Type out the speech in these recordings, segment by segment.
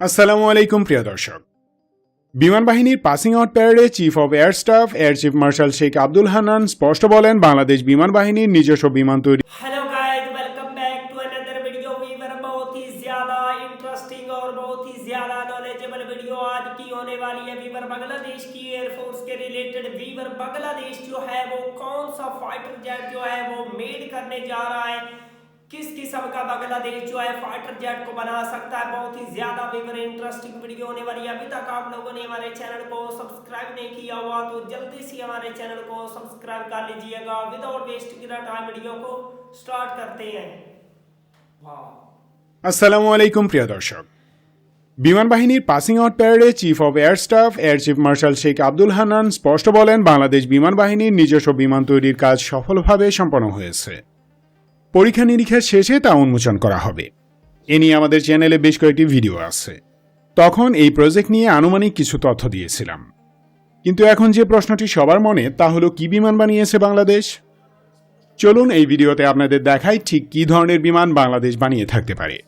আসসালামু আলাইকুম প্রিয় দর্শক। বিমান বাহিনীর পাসিং আউট প্যারেডে chief of air staff air chief marshal Sheikh Abdul Hannan স্পষ্ট বলেন, বাংলাদেশ বিমান বাহিনীর নিজস্ব বিমান তৈরি। Hello guys, welcome back to another video. Viewer बहुत ही ज्यादा इंटरेस्टिंग और बहुत ही ज्यादा नॉलेजेबल वीडियो आज की होने वाली है। वीवर बांग्लादेश की एयरफोर्स के रिलेटेड वीवर बांग्लादेश जो है वो कौन सा फाइटर जेट जो है वो मेड करने जा रहा है, किस किस्म का बांग्लादेश जो है फाइटर जेट को बना सकता है। बहुत ही ज्यादा वीवर इंटरेस्टिंग वीडियो होने वाली है। अभी तक आप लोगों ने हमारे चैनल को सब्सक्राइब नहीं किया हुआ तो जल्दी से हमारे चैनल को सब्सक्राइब कर लीजिएगा। विदाउट वेस्टिंग टाइम वीडियो को स्टार्ट करते हैं। আসসালামু আলাইকুম প্রিয় দর্শক। বিমান বাহিনীর পাসিং আউট প্যারেডে chief of air staff air chief marshal Sheikh Abdul Hannan স্পষ্ট বলেন, বাংলাদেশ বিমান বাহিনীর নিজস্ব বিমান তৈরির কাজ সফলভাবে সম্পন্ন হয়েছে। পরীক্ষা নিরীক্ষার শেষে তা উন্মোচন করা হবে। এ নিয়ে আমাদের চ্যানেলে বেশ কয়েকটি ভিডিও আছে। তখন এই প্রজেক্ট নিয়ে আনুমানিক কিছু তথ্য দিয়েছিলাম, কিন্তু এখন যে প্রশ্নটি সবার মনে তা হলো, কি বিমান বানিয়েছে বাংলাদেশ। চলুন এই ভিডিওতে আপনাদের দেখাই ঠিক কী ধরনের বিমান বাংলাদেশ বানিয়ে থাকতে পারে।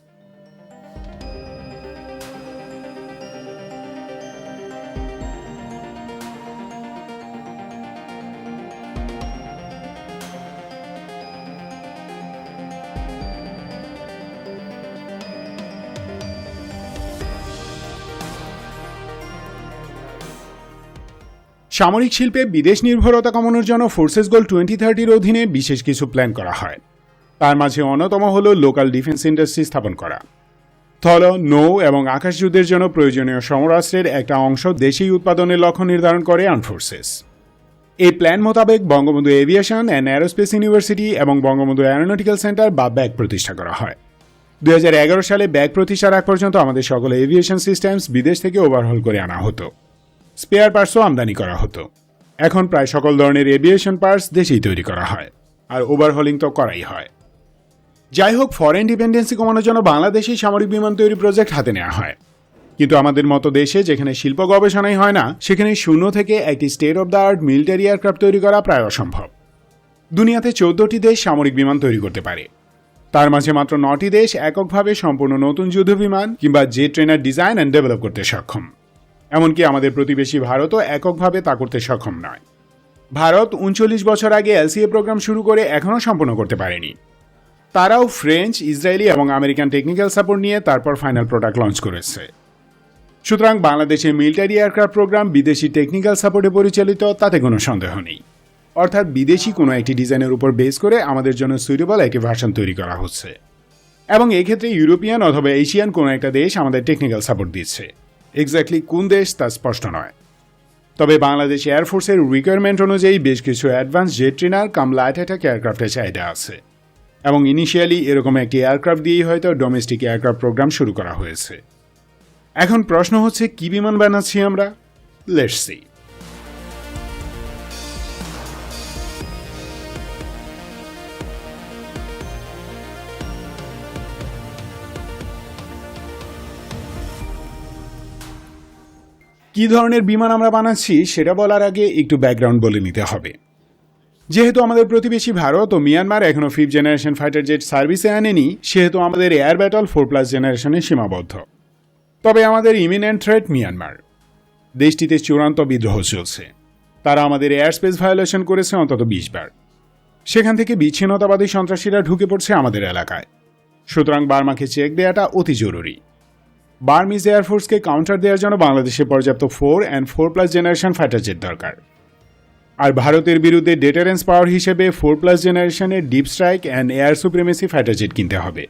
সামরিক শিল্পে বিদেশ নির্ভরতা কমানোর জন্য ফোর্সেস গোল 2030-র অধীনে বিশেষ কিছু প্ল্যান করা হয়। তার মাঝে অন্যতম হল লোকাল ডিফেন্স ইন্ডাস্ট্রি স্থাপন করা। স্থল, নৌ এবং আকাশ যুদ্ধের জন্য প্রয়োজনীয় সমরাস্ত্রের একটা অংশ দেশেই উৎপাদনের লক্ষ্য নির্ধারণ করে আর্মড ফোর্সেস। এই প্ল্যান মোতাবেক Bangabandhu aviation and aerospace university এবং বঙ্গবন্ধু অ্যারোনটিক্যাল সেন্টার বা ব্যাগ প্রতিষ্ঠা করা হয়। 2011 সালে ব্যাগ প্রতিষ্ঠার আগ পর্যন্ত আমাদের সকল এভিয়েশন সিস্টেমস বিদেশ থেকে ওভারহল করে আনা হতো। স্পেয়ার পার্টসও আমদানি করা হতো। এখন প্রায় সকল ধরনের এভিয়েশন পার্টস দেশেই তৈরি করা হয়, আর ওভারহলিং তো করাই হয়। যাই হোক, ফরেন ডিপেন্ডেন্সি কমানোর জন্য বাংলাদেশেই সামরিক বিমান তৈরি প্রজেক্ট হাতে নেওয়া হয়। কিন্তু আমাদের মতো দেশে যেখানে শিল্প গবেষণাই হয় না, সেখানে শূন্য থেকে একটি state of the art military aircraft তৈরি করা প্রায় অসম্ভব। দুনিয়াতে 14টি দেশ সামরিক বিমান তৈরি করতে পারে। তার মাঝে মাত্র 9টি দেশ এককভাবে সম্পূর্ণ নতুন যুদ্ধ বিমান কিংবা jet trainer design and develop করতে সক্ষম। এমনকি আমাদের প্রতিবেশী ভারতও এককভাবে তা করতে সক্ষম নয়। ভারত 39 বছর আগে এলসিএ প্রোগ্রাম শুরু করে এখনও সম্পন্ন করতে পারেনি। তারাও ফ্রেঞ্চ, ইসরায়েলি এবং আমেরিকান টেকনিক্যাল সাপোর্ট নিয়ে তারপর ফাইনাল প্রোডাক্ট লঞ্চ করেছে। সুতরাং বাংলাদেশের মিলিটারি এয়ারক্রাফট প্রোগ্রাম বিদেশি টেকনিক্যাল সাপোর্টে পরিচালিত, তাতে কোনো সন্দেহ নেই। অর্থাৎ বিদেশি কোনো একটি ডিজাইনের উপর বেস করে আমাদের জন্য সুইটেবল একটি ভার্সন তৈরি করা হচ্ছে, এবং এক্ষেত্রে ইউরোপিয়ান অথবা এশিয়ান কোনো একটা দেশ আমাদের টেকনিক্যাল সাপোর্ট দিচ্ছে। এক্স্যাক্টলি কোন দেশ তা স্পষ্ট নয়। তবে বাংলাদেশ এয়ারফোর্সের রিকোয়ারমেন্ট অনুযায়ী বেশ কিছু advance jet trainer cum light attack এয়ারক্রাফটের চাহিদা আছে, এবং ইনিশিয়ালি এরকম একটি এয়ারক্রাফট দিয়েই হয়তো ডোমেস্টিক এয়ারক্রাফট প্রোগ্রাম শুরু করা হয়েছে। এখন প্রশ্ন হচ্ছে, কি বিমান বানাচ্ছি আমরা? Let's see. কি ধরনের বিমান আমরা বানাচ্ছি সেটা বলার আগে একটু ব্যাকগ্রাউন্ড বলে নিতে হবে। যেহেতু আমাদের প্রতিবেশী ভারত ও মিয়ানমার এখনও 5th জেনারেশন ফাইটার জেট সার্ভিসে আনেনি, সেহেতু আমাদের এয়ার ব্যাটল 4+ জেনারেশনে সীমাবদ্ধ। তবে আমাদের ইমিনেন্ট থ্রেট মিয়ানমার। দেশটিতে চূড়ান্ত বিদ্রোহ চলছে। তারা আমাদের এয়ার স্পেস ভায়োলেশন করেছে অন্তত 20 বার। সেখান থেকে বিচ্ছিন্নতাবাদী সন্ত্রাসীরা ঢুকে পড়ছে আমাদের এলাকায়। সুতরাং বার্মাকে চেক দেওয়াটা অতি জরুরি। বার্মিজ এয়ারফোর্সকে কাউন্টার দেওয়ার জন্য বাংলাদেশে পর্যাপ্ত 4 and 4+ জেনারেশন ফাইটার জেট দরকার। আর ভারতের বিরুদ্ধে ডেটারেন্স পাওয়ার হিসেবে 4+ জেনারেশনের deep strike and air supremacy fighter jet কিনতে হবে।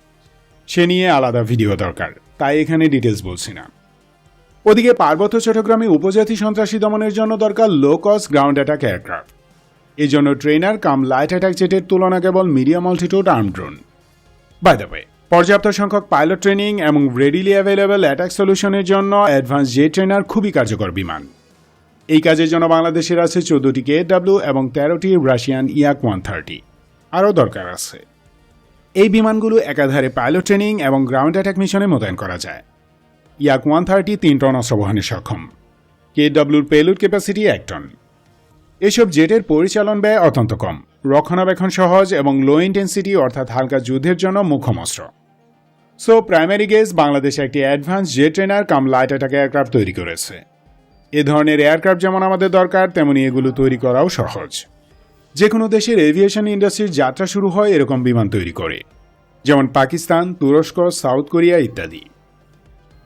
সে নিয়ে আলাদা ভিডিও দরকার, তাই এখানে ডিটেলস বলছি না। ওদিকে পার্বত্য চট্টগ্রামে উপজাতি সন্ত্রাসী দমনের জন্য দরকার low cost ground attack aircraft. এই জন্য ট্রেনার কাম লাইট অ্যাটাক জেটের তুলনা কেবল medium altitude armed drone. By the way, পর্যাপ্ত সংখ্যক পাইলট ট্রেনিং এবং রেডিলি অ্যাভেলেবল অ্যাটাক সলিউশনের জন্য অ্যাডভান্স জেট ট্রেনার খুবই কার্যকর বিমান। এই কাজের জন্য বাংলাদেশের আছে 14টি KW এবং 13টি রাশিয়ান Yak-130। আরও দরকার আছে। এই বিমানগুলো একাধারে পাইলট ট্রেনিং এবং গ্রাউন্ড অ্যাটাক মিশনে মোতায়েন করা যায়। Yak-130 3 টন অস্ত্র বহনে সক্ষম। KW'র পেলোড ক্যাপাসিটি 1 টন। এসব জেটের পরিচালন ব্যয় অত্যন্ত কম, রক্ষণাবেক্ষণ সহজ এবং লো ইন্টেন্সিটি অর্থাৎ হালকা যুদ্ধের জন্য মোক্ষম অস্ত্র। সো প্রাইমারি গেজ বাংলাদেশ একটি advance jet trainer cum light attack aircraft তৈরি করেছে। এ ধরনের এয়ারক্রাফট যেমন আমাদের দরকার, তেমনি এগুলো তৈরি করাও সহজ। যে কোনো দেশের এভিয়েশন ইন্ডাস্ট্রির যাত্রা শুরু হয় এরকম বিমান তৈরি করে, যেমন পাকিস্তান, তুরস্ক, সাউথ কোরিয়া ইত্যাদি।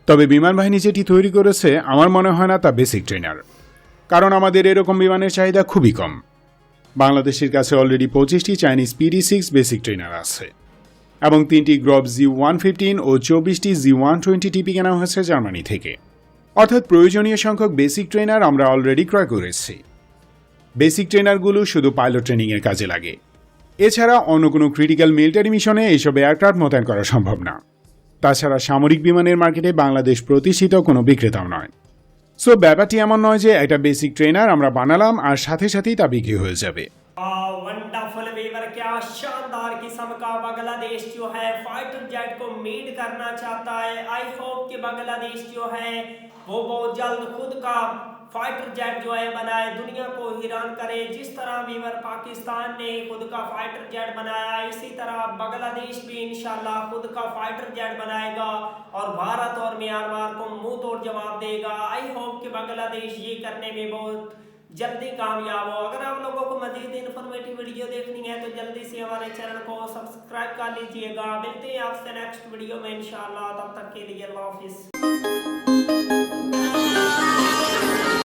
তবে বিমান বাহিনী যেটি তৈরি করেছে আমার মনে হয় না তা বেসিক ট্রেনার, কারণ আমাদের এরকম বিমানের চাহিদা খুবই কম। বাংলাদেশের কাছে অলরেডি 25টি চাইনিজ PD-6 বেসিক ট্রেনার আছে এবং 3টি গ্রব G115 ও 24টি G120 টিপি কেনা হয়েছে জার্মানি থেকে। অর্থাৎ প্রয়োজনীয় সংখ্যক বেসিক ট্রেনার আমরা অলরেডি ক্রয় করেছি। বেসিক ট্রেনারগুলো শুধু পাইলট ট্রেনিংয়ের কাজে লাগে, এছাড়া অন্য কোনো ক্রিটিক্যাল মিলিটারি মিশনে এইসব এয়ারক্রাফট মোতায়েন করা সম্ভব না। তাছাড়া সামরিক বিমানের মার্কেটে বাংলাদেশ প্রতিষ্ঠিত কোনো বিক্রেতাও নয়। সো ব্যাপারটি এমন নয় যে একটা বেসিক ট্রেনার আমরা বানালাম আর সাথে সাথেই তা বিক্রি হয়ে যাবে। वंडरफुल वीवर, क्या शानदार किस्म का बांग्लादेश जो है फाइटर जेट को मीट करना चाहता है। आई होप कि बांग्लादेश जो है वो बहुत जल्द खुद का फाइटर जेट जो है बनाए, दुनिया को हैरान करे। जिस तरह वीवर पाकिस्तान ने खुद का फाइटर जेट बनाया, इसी तरह बांग्लादेश भी इंशाल्लाह खुद का फाइटर जेट बनाएगा और भारत और म्यांमार को मुंह तोड़ जवाब देगा। आई होप कि बांग्लादेश ये करने में बहुत जल्दी कामयाब हो। अगर आप लोगों को मजीद इन्फॉर्मेटिव वीडियो देखनी है तो जल्दी से हमारे चैनल को सब्सक्राइब कर लीजिएगा। मिलते हैं आपसे नेक्स्ट वीडियो में इंशाल्लाह, तब तक के लिए अल्लाह हाफिज।